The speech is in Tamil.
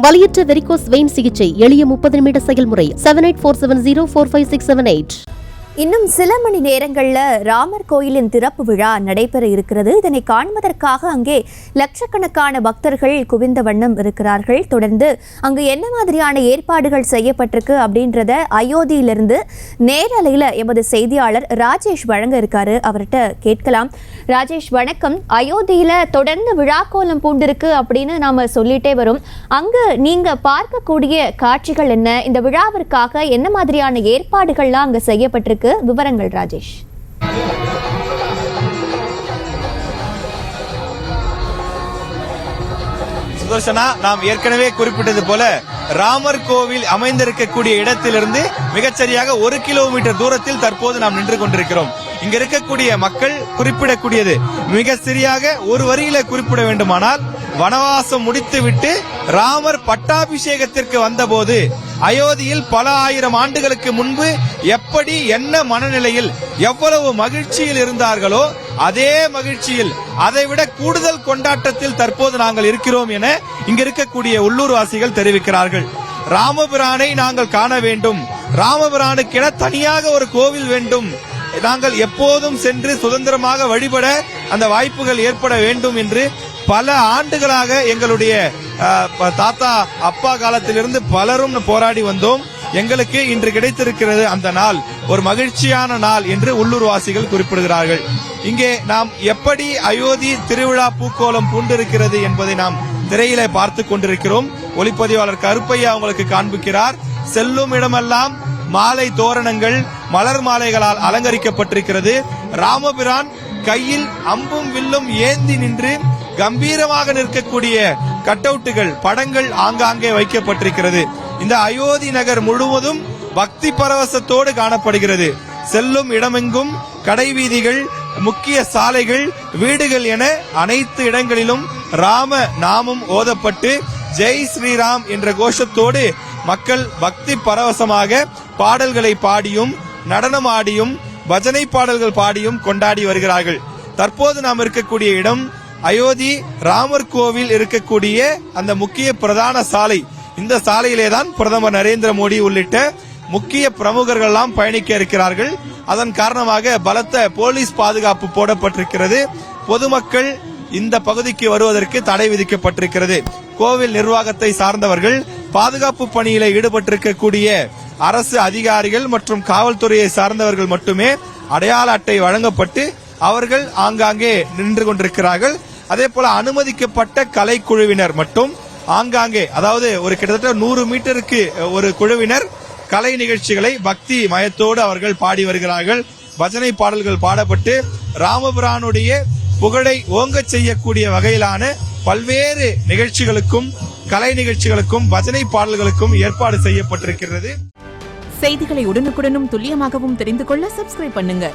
வலியற்ற வெரிகோஸ் வெயின் சிகிச்சை எளிய 30 நிமிட செயல்முறை 7847045678. இன்னும் சில மணி நேரங்களில் ராமர் கோயிலின் திறப்பு விழா நடைபெற இருக்கிறது. இதனை காண்பதற்காக அங்கே லட்சக்கணக்கான பக்தர்கள் குவிந்த வண்ணம் இருக்கிறார்கள். தொடர்ந்து அங்கு என்ன மாதிரியான ஏற்பாடுகள் செய்யப்பட்டிருக்கு அப்படின்றத அயோத்தியிலிருந்து நேரலையில் எமது செய்தியாளர் ராஜேஷ் வழங்க இருக்காரு. அவர்கிட்ட கேட்கலாம். ராஜேஷ் வணக்கம். அயோத்தியில தொடர்ந்து விழாக்கோலம் பூண்டிருக்கு அப்படின்னு நாம சொல்லிட்டே வரும். அங்கு நீங்க பார்க்கக்கூடிய காட்சிகள் என்ன? இந்த விழாவிற்காக என்ன மாதிரியான ஏற்பாடுகள்லாம் அங்க செய்யப்பட்டிருக்கு? விவரங்கள் ராஜேஷ். சுதர்சனா, நாம் ஏற்கனவே குறிப்பிட்டது போல ராமர் கோவில் அமைந்திருக்கக்கூடிய இடத்திலிருந்து மிகச்சரியாக 1 கிலோமீட்டர் தூரத்தில் தற்போது நாம் நின்று கொண்டிருக்கிறோம். இங்க இருக்கக்கூடிய மக்கள் குறிப்பிடக்கூடியது மிக சரியாக ஒரு வரியில குறிப்பிட வேண்டுமானால், வனவாசம் முடித்துவிட்டு ராமர் பட்டாபிஷேகத்திற்கு வந்தபோது அயோத்தியில் பல ஆயிரம் ஆண்டுகளுக்கு முன்பு எப்படி என்ன மனநிலையில் எவ்வளவு மகிழ்ச்சியில் இருந்தார்களோ அதே மகிழ்ச்சியில் அதைவிட கூடுதல் கொண்டாட்டத்தில் தற்போது நாங்கள் இருக்கிறோம் என இங்க இருக்கக்கூடிய உள்ளூர்வாசிகள் தெரிவிக்கிறார்கள். ராமபிரானை நாங்கள் காண வேண்டும், ராமபிரானுக்கென தனியாக ஒரு கோவில் வேண்டும், நாங்கள் எப்போதும் சென்று சுதந்திரமாக வழிபட அந்த வாய்ப்புகள் ஏற்பட வேண்டும் என்று பல ஆண்டுகளாக எங்களுடைய தாத்தா அப்பா காலத்திலிருந்து பலரும் போராடி வந்தோம். எங்களுக்கு இன்று கிடைத்திருக்கிறது அந்த நாள், ஒரு மகிழ்ச்சியான நாள் என்று உள்ளூர்வாசிகள் குறிப்பிடுகிறார்கள். இங்கே நாம் எப்படி அயோத்தி திருவிழா பூக்கோலம் பூண்டிருக்கிறது என்பதை நாம் திரையில பார்த்து கொண்டிருக்கிறோம். ஒளிப்பதிவாளர் கருப்பையா உங்களுக்கு காண்பிக்கிறார். செல்லும் இடமெல்லாம் மாலை தோரணங்கள், மலர் மாலைகளால் அலங்கரிக்கப்பட்டிருக்கிறது. ராமபிரான் கையில் அம்பும் வில்லும் ஏந்தி நின்று கம்பீரமாக நிற்கக்கூடிய கட்டவுட்டுகள், படங்கள் ஆங்காங்கே வைக்கப்பட்டிருக்கிறது. இந்த அயோத்தி நகர் முழுவதும் பக்தி பரவசத்தோடு காணப்படுகிறது. செல்லும் இடமெங்கும் கடை வீதிகள், முக்கிய சாலைகள், வீடுகள் என அனைத்து இடங்களிலும் ராம நாமம் ஓதப்பட்டு ஜெய் ஸ்ரீராம் என்ற கோஷத்தோடு மக்கள் பக்தி பரவசமாக பாடல்களை பாடியும் நடனம் ஆடியும் பஜனை பாடல்கள் பாடியும் கொண்டாடி வருகிறார்கள். தற்போது நாம் இருக்கக்கூடிய இடம் அயோத்தி ராமர் கோவில் இருக்கக்கூடிய அந்த முக்கிய பிரதான சாலை. இந்த சாலையிலே தான் பிரதமர் நரேந்திர மோடி உள்ளிட்ட முக்கிய பிரமுகர்கள் எல்லாம் பயணிக்க இருக்கிறார்கள். அதன் காரணமாக பலத்த போலீஸ் பாதுகாப்பு போடப்பட்டிருக்கிறது. பொதுமக்கள் இந்த பகுதிக்கு வருவதற்கு தடை விதிக்கப்பட்டிருக்கிறது. கோவில் நிர்வாகத்தை சார்ந்தவர்கள், பாதுகாப்பு பணியில ஈடுபட்டிருக்கக்கூடிய அரசு அதிகாரிகள் மற்றும் காவல்துறையை சார்ந்தவர்கள் மட்டுமே அடையாள அட்டை வழங்கப்பட்டு அவர்கள் ஆங்காங்கே நின்று கொண்டிருக்கிறார்கள். அதே போல அனுமதிக்கப்பட்ட கலைக்குழுவினர் மட்டும் ஆங்காங்கே, அதாவது ஒரு கிட்டத்தட்ட 100 மீட்டருக்கு ஒரு குழுவினர் கலை நிகழ்ச்சிகளை பக்தி மயத்தோடு அவர்கள் பாடி வருகிறார்கள். பஜனை பாடல்கள் பாடப்பட்டு ராமபிரானுடைய புகழை ஓங்கச் செய்யக்கூடிய வகையிலான பல்வேறு நிகழ்ச்சிகளுக்கும் கலை நிகழ்ச்சிகளுக்கும் பஜனை பாடல்களுக்கும் ஏற்பாடு செய்யப்பட்டிருக்கிறது. செய்திகளை உடனுக்குடனும் துல்லியமாகவும் தெரிந்து கொள்ள சப்ஸ்கிரைப் பண்ணுங்க.